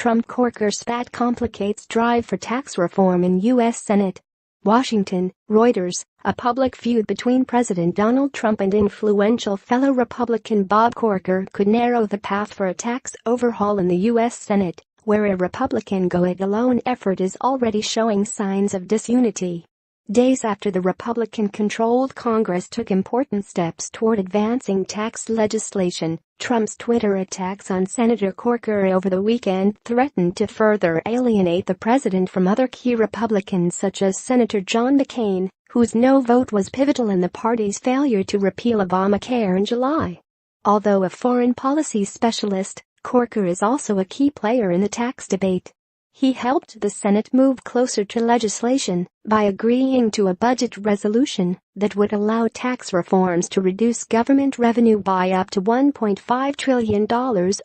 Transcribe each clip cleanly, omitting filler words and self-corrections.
Trump-Corker spat complicates drive for tax reform in U.S. Senate. Washington, Reuters. A public feud between President Donald Trump and influential fellow Republican Bob Corker could narrow the path for a tax overhaul in the U.S. Senate, where a Republican go-it-alone effort is already showing signs of disunity. Days after the Republican-controlled Congress took important steps toward advancing tax legislation, Trump's Twitter attacks on Senator Corker over the weekend threatened to further alienate the president from other key Republicans such as Senator John McCain, whose no vote was pivotal in the party's failure to repeal Obamacare in July. Although a foreign policy specialist, Corker is also a key player in the tax debate. He helped the Senate move closer to legislation by agreeing to a budget resolution that would allow tax reforms to reduce government revenue by up to $1.5 trillion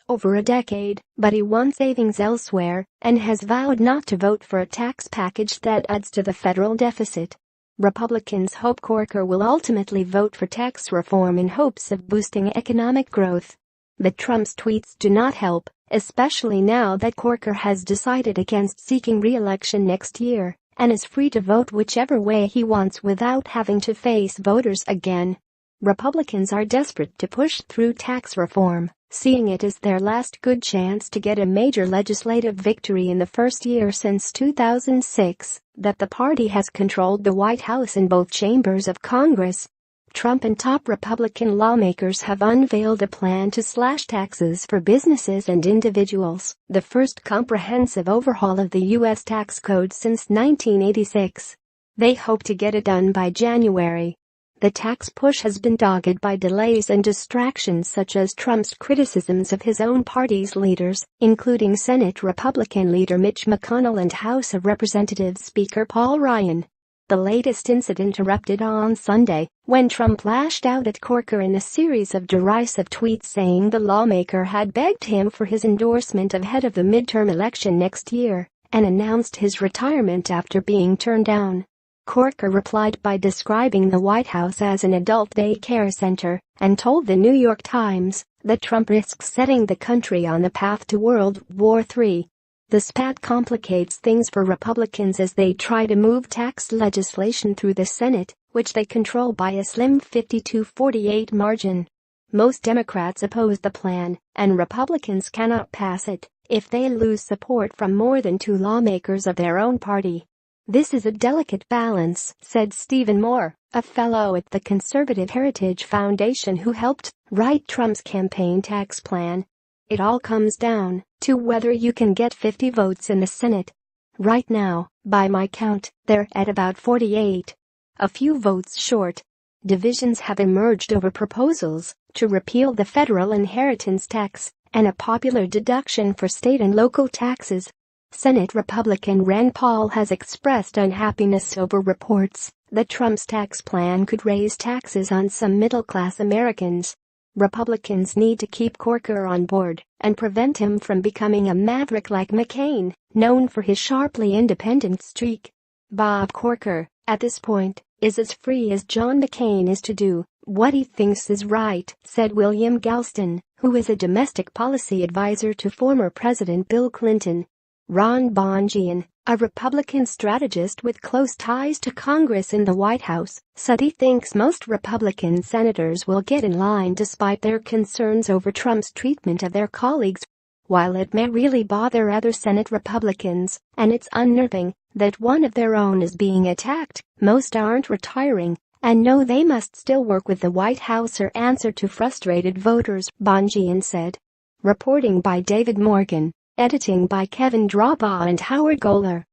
over a decade, but he wants savings elsewhere and has vowed not to vote for a tax package that adds to the federal deficit. Republicans hope Corker will ultimately vote for tax reform in hopes of boosting economic growth. But Trump's tweets do not help, especially now that Corker has decided against seeking re-election next year and is free to vote whichever way he wants without having to face voters again. Republicans are desperate to push through tax reform, seeing it as their last good chance to get a major legislative victory in the first year since 2006 that the party has controlled the White House in both chambers of Congress. Trump and top Republican lawmakers have unveiled a plan to slash taxes for businesses and individuals, the first comprehensive overhaul of the U.S. tax code since 1986. They hope to get it done by January. The tax push has been dogged by delays and distractions such as Trump's criticisms of his own party's leaders, including Senate Republican leader Mitch McConnell and House of Representatives Speaker Paul Ryan. The latest incident erupted on Sunday when Trump lashed out at Corker in a series of derisive tweets saying the lawmaker had begged him for his endorsement ahead of the midterm election next year and announced his retirement after being turned down. Corker replied by describing the White House as an adult daycare center and told the New York Times that Trump risks setting the country on the path to World War III. The spat complicates things for Republicans as they try to move tax legislation through the Senate, which they control by a slim 52-48 margin. Most Democrats oppose the plan, and Republicans cannot pass it if they lose support from more than two lawmakers of their own party. This is a delicate balance, said Stephen Moore, a fellow at the Conservative Heritage Foundation who helped write Trump's campaign tax plan. It all comes down to whether you can get 50 votes in the Senate. Right now, by my count, they're at about 48. A few votes short. Divisions have emerged over proposals to repeal the federal inheritance tax and a popular deduction for state and local taxes. Senate Republican Rand Paul has expressed unhappiness over reports that Trump's tax plan could raise taxes on some middle-class Americans. Republicans need to keep Corker on board and prevent him from becoming a maverick like McCain, known for his sharply independent streak. Bob Corker, at this point, is as free as John McCain is to do what he thinks is right, said William Galston, who is a domestic policy advisor to former President Bill Clinton. Ron Bongian, a Republican strategist with close ties to Congress in the White House, said he thinks most Republican senators will get in line despite their concerns over Trump's treatment of their colleagues. While it may really bother other Senate Republicans, and it's unnerving that one of their own is being attacked, most aren't retiring and know they must still work with the White House or answer to frustrated voters, Bongian said. Reporting by David Morgan. Editing by Kevin Drawbaugh and Howard Goller.